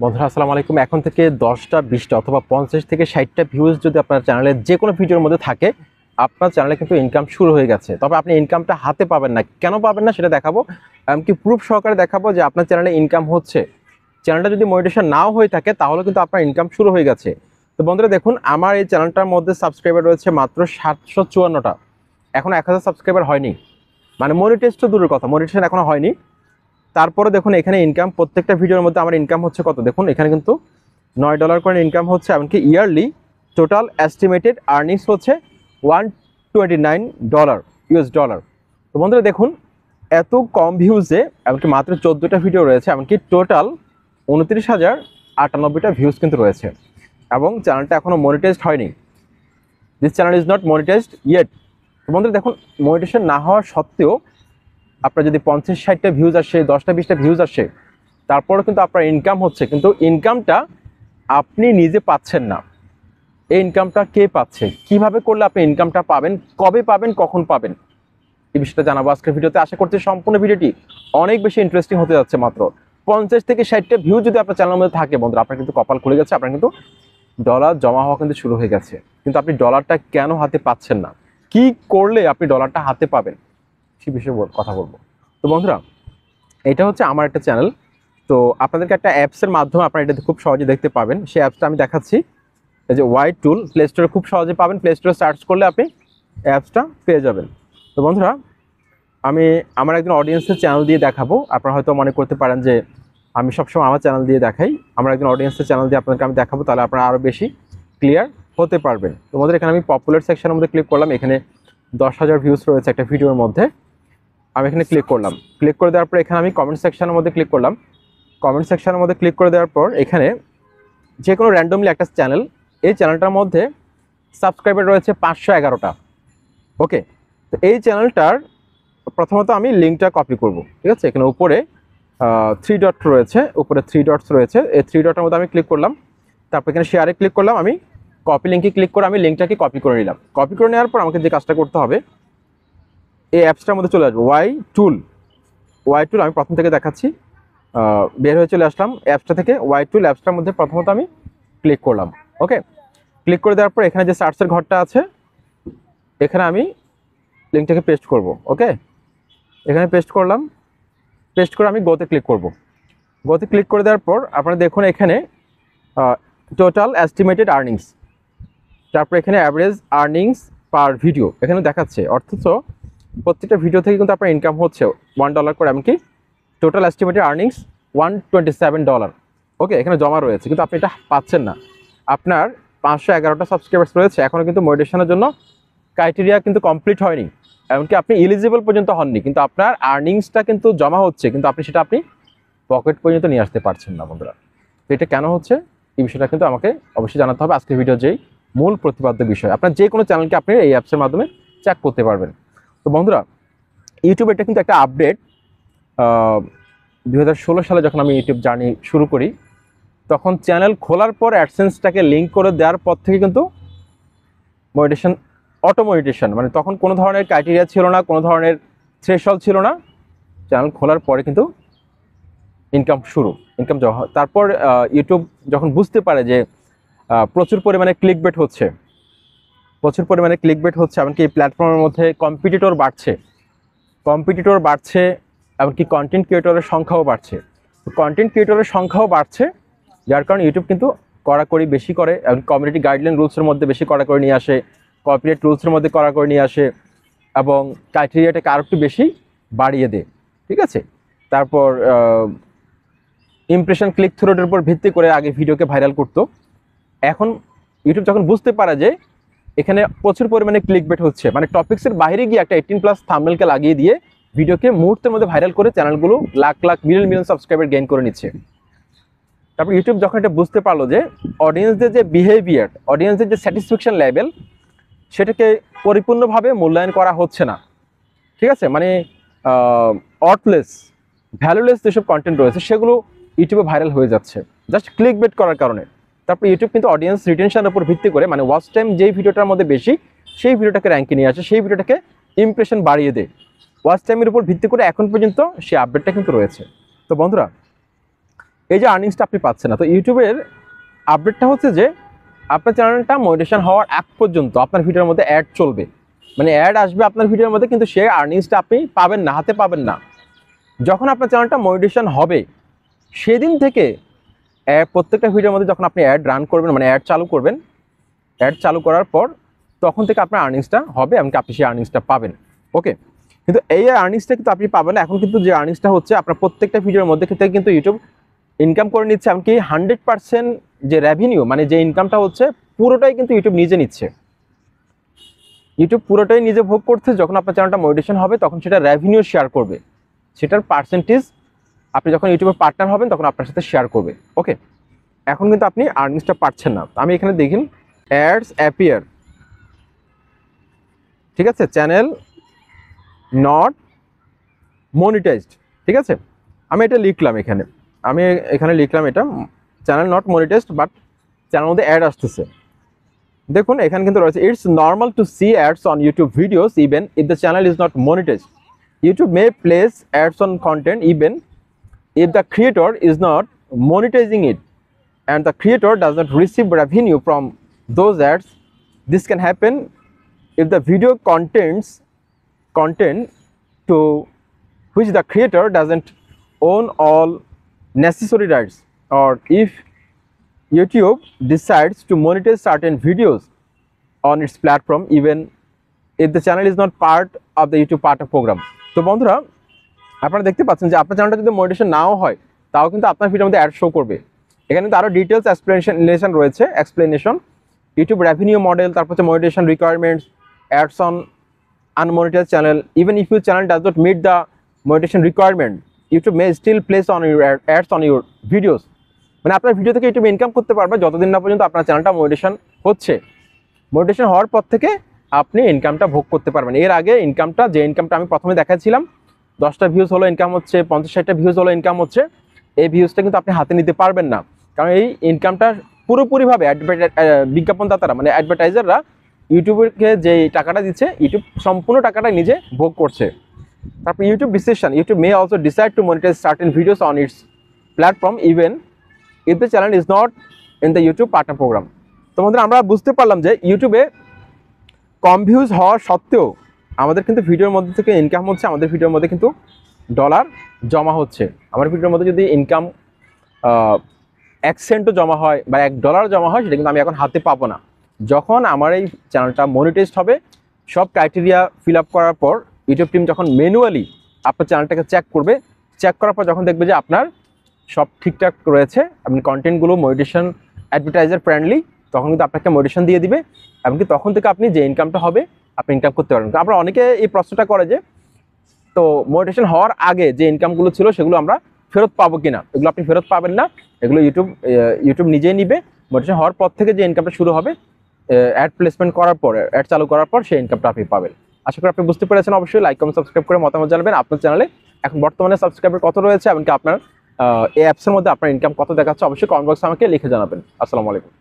বন্ধুরা আসসালামু আলাইকুম। এখন থেকে 10টা 20টা অথবা 50 থেকে 60টা ভিউজ যদি আপনার চ্যানেলে যে কোনো ভিডিওর মধ্যে থাকে, আপনার চ্যানেলে কিন্তু ইনকাম শুরু হয়ে গেছে। তবে আপনি ইনকামটা হাতে পাবেন না। কেন পাবেন না সেটা দেখাবো, এমনকি প্রুফ সহকারে দেখাবো যে আপনার চ্যানেলে ইনকাম হচ্ছে। চ্যানেলটা যদি মনিটাইজেশন নাও হয়ে থাকে তাহলে কিন্তু আপনার ইনকাম শুরু হয়ে গেছে। তো বন্ধুরা দেখুন, আমার এই চ্যানেলটার মধ্যে সাবস্ক্রাইবার রয়েছে মাত্র 754টা। এখন 1000 সাবস্ক্রাইবার হয়নি, মানে মনিটাইজ তো দূরের কথা, মনিটাইজেশন এখনো হয়নি। তারপরে দেখুন এখানে ইনকাম, প্রত্যেকটা ভিডিওর মধ্যে আমার ইনকাম হচ্ছে কত দেখুন, এখানে কিন্তু $9 করে ইনকাম হচ্ছে। এমনকি ইয়ারলি টোটাল এস্টিমেটেড আর্নিংস হচ্ছে $129 ইউএস ডলার। তো বন্ধুরা দেখুন, এত কম ভিউজে এমনকি মাত্র 14টা ভিডিও রয়েছে, এমনকি টোটাল 29,098টা ভিউজ কিন্তু রয়েছে, এবং চ্যানেলটা এখনও মনিটাইজড হয়নি। This channel is not monetised yet. তো বন্ধুরা দেখুন, মনিটাইজেশন না হওয়ার সত্ত্বেও আপনার যদি 50-60টা ভিউজ আসে, 10টা 20টা ভিউজ আসে, তারপরে কিন্তু আপনার ইনকাম হচ্ছে, কিন্তু ইনকামটা আপনি নিজে পাচ্ছেন না। এই ইনকামটা কে পাচ্ছে, কিভাবে করলে আপনি ইনকামটা পাবেন, কবে পাবেন, কখন পাবেন, এই বিষয়টা জানাবো আজকের ভিডিওতে। আশা করছি সম্পূর্ণ ভিডিওটি অনেক বেশি ইন্টারেস্টিং হতে যাচ্ছে। মাত্র 50 থেকে 60টা ভিউ যদি আপনার চ্যানেলের মধ্যে থাকে বন্ধুরা, আপনার কিন্তু কপাল খুলে গেছে, আপনার কিন্তু ডলার জমা হওয়া কিন্তু শুরু হয়ে গেছে। কিন্তু আপনি ডলারটা কেন হাতে পাচ্ছেন না, কি করলে আপনি ডলারটা হাতে পাবেন, সেই বিষয়ে কথা বলবো। তো বন্ধুরা, এটা হচ্ছে আমার একটা চ্যানেল। তো আপনাদেরকে একটা অ্যাপসের মাধ্যমে আপনারা এটা খুব সহজে দেখতে পাবেন। সেই অ্যাপসটা আমি দেখাচ্ছি। এই যে ওয়াই টুল, প্লে স্টোরে খুব সহজে পাবেন। প্লে স্টোরে সার্চ করলে আপনি অ্যাপসটা পেয়ে যাবেন। তো বন্ধুরা, আমি আমার একজন অডিয়েন্সের চ্যানেল দিয়ে দেখাবো। আপনারা হয়তো মনে করতে পারেন যে আমি সবসময় আমার চ্যানেল দিয়ে দেখাই। আমার একজন অডিয়েন্সের চ্যানেল দিয়ে আপনাদেরকে আমি দেখাবো, তাহলে আপনারা আরও বেশি ক্লিয়ার হতে পারবেন। তোমাদের এখানে আমি পপুলার সেকশনের মধ্যে ক্লিক করলাম। এখানে 10,000 ভিউজ রয়েছে একটা ভিডিওর মধ্যে। আমি এখানে ক্লিক করলাম। ক্লিক করে দেওয়ার পর এখানে আমি কমেন্ট সেকশনের মধ্যে ক্লিক করলাম। কমেন্ট সেকশনের মধ্যে ক্লিক করে দেওয়ার পর এখানে যে কোনো র্যান্ডমলি একটা চ্যানেল, এই চ্যানেলটার মধ্যে সাবস্ক্রাইবার রয়েছে 511টা। ওকে, তো এই চ্যানেলটার প্রথমত আমি লিঙ্কটা কপি করব। ঠিক আছে, এখানে উপরে 3 ডট রয়েছে, উপরে 3 ডটস রয়েছে। এই 3 ডটের মধ্যে আমি ক্লিক করলাম। তারপর এখানে শেয়ারে ক্লিক করলাম। আমি কপি লিঙ্কে ক্লিক করে আমি লিঙ্কটাকে কপি করে নিলাম। কপি করে নেওয়ার পর আমাকে যে কাজটা করতে হবে, এই অ্যাপসটার মধ্যে চলে আসবো। ওয়াই টুল আমি প্রথম থেকে দেখাচ্ছি। বের হয়ে চলে আসলাম অ্যাপসটা থেকে। ওয়াই টুল অ্যাপসটার মধ্যে প্রথমত আমি ক্লিক করলাম। ওকে, ক্লিক করে দেওয়ার পর এখানে যে সার্চের ঘরটা আছে, এখানে আমি লিঙ্কটাকে পেস্ট করব। ওকে, এখানে পেস্ট করলাম। পেস্ট করে আমি গোতে ক্লিক করব। গোতে ক্লিক করে দেওয়ার পর আপনারা দেখুন এখানে টোটাল এস্টিমেটেড আর্নিংস, তারপর এখানে অ্যাভারেজ আর্নিংস পার ভিডিও এখানে দেখাচ্ছে। অর্থাৎ প্রত্যেকটা ভিডিও থেকে কিন্তু আপনার ইনকাম হচ্ছে $1 করে, এমনকি টোটাল এস্টিমেটেড আর্নিংস $127। ওকে, এখানে জমা রয়েছে, কিন্তু আপনি এটা পাচ্ছেন না। আপনার 511টা সাবস্ক্রাইবার্স রয়েছে, এখনও কিন্তু মনিটাইজেশনের জন্য ক্রাইটেরিয়া কিন্তু কমপ্লিট হয়নি, এমনকি আপনি এলিজিবল পর্যন্ত হননি, কিন্তু আপনার আর্নিংসটা কিন্তু জমা হচ্ছে, কিন্তু আপনি সেটা পকেট পর্যন্ত নিয়ে আসতে পারছেন না বন্ধুরা। তো এটা কেন হচ্ছে, এই বিষয়টা কিন্তু আমাকে অবশ্যই জানাতে হবে। আজকের ভিডিও যেই মূল প্রতিপাদ্য বিষয়, আপনার যে কোনো চ্যানেলকে আপনি এই অ্যাপসের মাধ্যমে চেক করতে পারবেন। তো বন্ধুরা, ইউটিউব এটা কিন্তু একটা আপডেট। 2016 সালে যখন আমি ইউটিউব জার্নি শুরু করি, তখন চ্যানেল খোলার পর অ্যাডসেন্সটাকে লিঙ্ক করে দেওয়ার পর থেকে কিন্তু মনিটাইজেশন, অটো মনিটাইজেশন, মানে তখন কোনো ধরনের ক্রাইটেরিয়া ছিল না, কোনো ধরনের থ্রেশহোল্ড ছিল না। চ্যানেল খোলার পরে কিন্তু ইনকাম জমা। তারপর ইউটিউব যখন বুঝতে পারে যে প্রচুর পরিমাণে ক্লিকবেট হচ্ছে, এমনকি এই প্ল্যাটফর্মের মধ্যে কম্পিটিটর বাড়ছে, এমনকি কন্টেন্ট ক্রিয়েটরের সংখ্যাও বাড়ছে। যার কারণে ইউটিউব কিন্তু কড়াকড়ি বেশি করে, এবং কমিউনিটি গাইডলাইন রুলসের মধ্যে বেশি কড়াকড়ি নিয়ে আসে, কপিরাইট রুলসের মধ্যে কড়াকড়ি নিয়ে আসে, এবং ক্রাইটেরিয়াটাকে আরও একটু বেশি বাড়িয়ে দেয়। ঠিক আছে, তারপর ইমপ্রেশন ক্লিক থ্রু রেটের উপর ভিত্তি করে আগে ভিডিওকে ভাইরাল করতো। এখন ইউটিউব যখন বুঝতে পারে যে এখানে প্রচুর পরিমাণে ক্লিকবেট হচ্ছে, মানে টপিক্সের বাইরে গিয়ে একটা 18+ থাম্বনেলকে লাগিয়ে দিয়ে ভিডিওকে মুহূর্তের মধ্যে ভাইরাল করে চ্যানেলগুলো লাখ মিলিয়ন সাবস্ক্রাইবার গেইন করে নিচ্ছে। তারপর ইউটিউব যখন এটা বুঝতে পারলো যে অডিয়েন্সদের যে বিহেভিয়ার, অডিয়েন্সদের যে স্যাটিসফ্যাকশন লেভেল, সেটাকে পরিপূর্ণভাবে মূল্যায়ন করা হচ্ছে না। ঠিক আছে, মানে অর্থলেস, ভ্যালুলেস যেসব কন্টেন্ট রয়েছে সেগুলো ইউটিউবে ভাইরাল হয়ে যাচ্ছে জাস্ট ক্লিকবেট করার কারণে। তারপর ইউটিউব কিন্তু অডিয়েন্স রিটেনশনের উপর ভিত্তি করে, মানে ওয়াচ টাইম যেই ভিডিওটার মধ্যে বেশি, সেই ভিডিওটাকে র্যাঙ্কে নিয়ে আসে, সেই ভিডিওটাকে ইমপ্রেশন বাড়িয়ে দেয়। ওয়াচ টাইমের উপর ভিত্তি করে এখন পর্যন্ত সেই আপডেটটা কিন্তু রয়েছে। তো বন্ধুরা, এই যে আর্নিংসটা আপনি পাচ্ছেন না। তো ইউটিউবের আপডেটটা হচ্ছে যে আপনার চ্যানেলটা মনিটাইজেশন হওয়ার আগ পর্যন্ত আপনার ভিডিওর মধ্যে অ্যাড চলবে, মানে অ্যাড আসবে আপনার ভিডিওর মধ্যে, কিন্তু সেই আর্নিংসটা আপনি পাবেন না, হাতে পাবেন না। যখন আপনার চ্যানেলটা মনিটাইজেশন হবে সেদিন থেকে প্রত্যেকটা ভিডিওর মধ্যে যখন আপনি অ্যাড রান করবেন, মানে অ্যাড চালু করবেন, অ্যাড চালু করার পর তখন থেকে আপনার আর্নিংসটা হবে, এমনকি আপনি সেই আর্নিংসটা পাবেন। ওকে, কিন্তু এই আর্নিংসটা কিন্তু আপনি পাবেন না। এখন কিন্তু যে আর্নিংসটা হচ্ছে আপনার প্রত্যেকটা ভিডিওর মধ্যে থেকে কিন্তু ইউটিউব ইনকাম করে নিচ্ছে, এমনকি 100% যে রেভিনিউ, মানে যে ইনকামটা হচ্ছে পুরোটাই কিন্তু ইউটিউব নিজে নিচ্ছে। ইউটিউব পুরোটাই নিজে ভোগ করছে। যখন আপনার চ্যানেলটা মনিটাইজেশন হবে তখন সেটা রেভিনিউ শেয়ার করবে, সেটার পার্সেন্টেজ আপনি যখন ইউটিউবের পার্টনার হবেন তখন আপনার সাথে শেয়ার করবে। ওকে, এখন কিন্তু আপনি আর্নিংসটা পাচ্ছেন না। আমি এখানে দেখেন অ্যাডস অ্যাপিয়ার, ঠিক আছে, চ্যানেল নট মনিটাইজড, ঠিক আছে। আমি এটা লিখলাম এখানে, আমি এখানে লিখলাম এটা চ্যানেল নট মনিটাইজড, বাট চ্যানেলের মধ্যে অ্যাড আসতেছে। দেখুন এখানে কিন্তু রয়েছে it's normal to see ads on YouTube videos even if the channel is not monetized. YouTube may place ads on content even if the creator is not monetizing it and the creator does not receive revenue from those ads. This can happen if the video content to which the creator doesn't own all necessary rights, or if YouTube decides to monetize certain videos on its platform even if the channel is not part of the YouTube partner program. তো বন্ধুরা আপনারা দেখতে পাচ্ছেন যে আপনার চ্যানেলটা যদি monetization নাও হয় তাও কিন্তু আপনার ভিডিওর মধ্যে অ্যাড শো করবে। এখানে কিন্তু আরও ডিটেলস এক্সপ্লেনেশন রয়েছে, ইউটিউব রেভিনিউ মডেল, তারপর হচ্ছে monetization requirements, ads on unmonetized channel, even if your channel does not meet the monetization requirement YouTube may still place on your ads on your videos. মানে আপনার video থেকে YouTube income করতে পারবে যতদিন না পর্যন্ত আপনার চ্যানেলটা মনিটাইজেশন হচ্ছে। মনিটাইজেশন হওয়ার পর থেকে আপনি ইনকামটা ভোগ করতে পারবেন। এর আগে ইনকামটা, যে ইনকামটা আমি প্রথমে দেখাচ্ছিলাম, 10টা ভিউজ হলো ইনকাম হচ্ছে, 50-60টা ভিউজ হলো ইনকাম হচ্ছে, এই ভিউজটা কিন্তু আপনি হাতে নিতে পারবেন না, কারণ এই ইনকামটা পুরোপুরিভাবে বিজ্ঞাপনদাতারা, মানে অ্যাডভার্টাইজাররা ইউটিউবকে যে টাকাটা দিচ্ছে, ইউটিউব সম্পূর্ণ টাকাটা নিজে ভোগ করছে। তারপর YouTube may also decide to monetize certain videos on its platform even if the channel is not in the YouTube partner program. তো বন্ধুরা আমরা বুঝতে পারলাম যে ইউটিউবে কম ভিউজ হওয়া সত্ত্বেও আমাদের কিন্তু ভিডিওর মধ্যে থেকে ইনকাম হচ্ছে, আমাদের ভিডিওর মধ্যে কিন্তু ডলার জমা হচ্ছে। আমার ভিডিওর মধ্যে যদি ইনকাম 1 সেন্টও জমা হয় বা $1 জমা হয়, সেটা কিন্তু আমি এখন হাতে পাবো না। যখন আমার এই চ্যানেলটা মনিটাইজড হবে, সব ক্রাইটেরিয়া ফিল আপ করার পর ইউটিউব টিম যখন ম্যানুয়ালি আপনার চ্যানেলটাকে চেক করবে, চেক করার পর যখন দেখবে যে আপনার সব ঠিকঠাক রয়েছে, আপনি কন্টেন্টগুলো মনিটাইজেশন অ্যাডভার্টাইজার ফ্রেন্ডলি, তখন কিন্তু আপনাকে মনিটাইজেশন দিয়ে দিবে, এমনকি তখন থেকে আপনি যে ইনকামটা হবে আপনি ইনকাম করতে পারবেন। আমরা অনেকে এই প্রশ্নটা করে যে তো মনিটাইজেশন হওয়ার আগে যে ইনকামগুলো ছিল সেগুলো আমরা ফেরত পাবো কিনা। এগুলো আপনি ফেরত পাবেন না, এগুলো ইউটিউব নিজেই নিবে। মনিটাইজেশন হওয়ার পর থেকে যে ইনকামটা শুরু হবে, অ্যাড প্লেসমেন্ট করার পর, অ্যাড চালু করার পর সেই ইনকামটা আপনি পাবেন। আশা করি আপনি বুঝতে পেরেছেন। অবশ্যই লাইক কমেন্ট সাবস্ক্রাইব করে মতামত জানাবেন। আপনার চ্যানেলে এখন বর্তমানে সাবস্ক্রাইবার কত রয়েছে, এমনকি আপনার এই অ্যাপসের মধ্যে আপনার ইনকাম কত দেখাচ্ছে, অবশ্যই কমেন্ট বক্সে আমাকে লিখে জানাবেন। আসসালামু আলাইকুম।